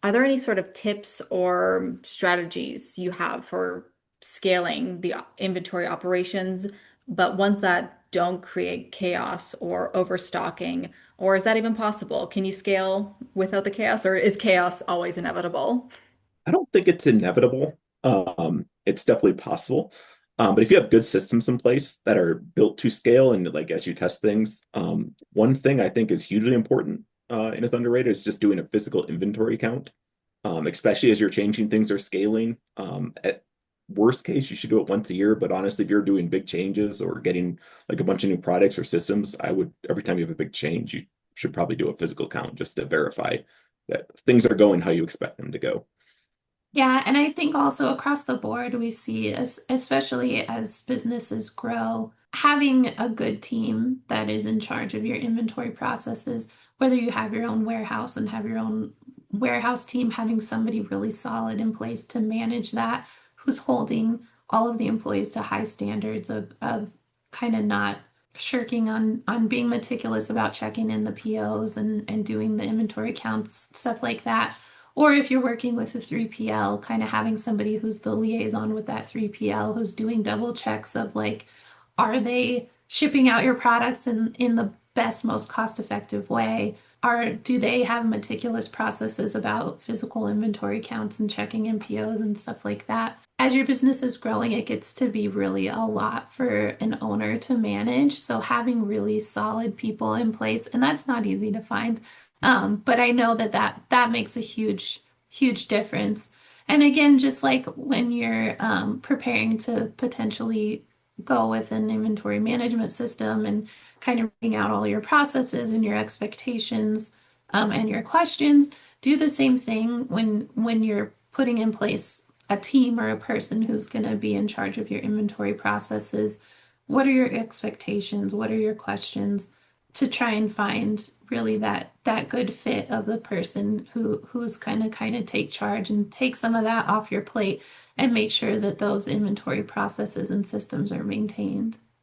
Are there any sort of tips or strategies you have for scaling the inventory operations, but ones that don't create chaos or overstocking? Or is that even possible? Can you scale without the chaos, or is chaos always inevitable? I don't think it's inevitable. It's definitely possible. But if you have good systems in place that are built to scale and like as you test things, one thing I think is hugely important and is underrated is just doing a physical inventory count, especially as you're changing things or scaling. At worst case, you should do it once a year. But honestly, if you're doing big changes or getting like a bunch of new products or systems, I would every time you have a big change, you should probably do a physical count just to verify that things are going how you expect them to go. Yeah, and I think also across the board, we see, especially as businesses grow, having a good team that is in charge of your inventory processes, whether you have your own warehouse and have your own warehouse team, having somebody really solid in place to manage that, who's holding all of the employees to high standards of kind of not shirking on being meticulous about checking in the POs and doing the inventory counts, stuff like that. Or if you're working with a 3PL, kind of having somebody who's the liaison with that 3PL, who's doing double checks of like, are they shipping out your products in the best, most cost-effective way? Do they have meticulous processes about physical inventory counts and checking MPOs and stuff like that? As your business is growing, it gets to be really a lot for an owner to manage. So having really solid people in place, and that's not easy to find. But I know that makes a huge difference. And again, just like when you're preparing to potentially go with an inventory management system and kind of writing out all your processes and your expectations and your questions, do the same thing when you're putting in place a team or a person who's going to be in charge of your inventory processes. What are your expectations? What are your questions? To try and find really that good fit of the person who's kind of take charge and take some of that off your plate and make sure that those inventory processes and systems are maintained.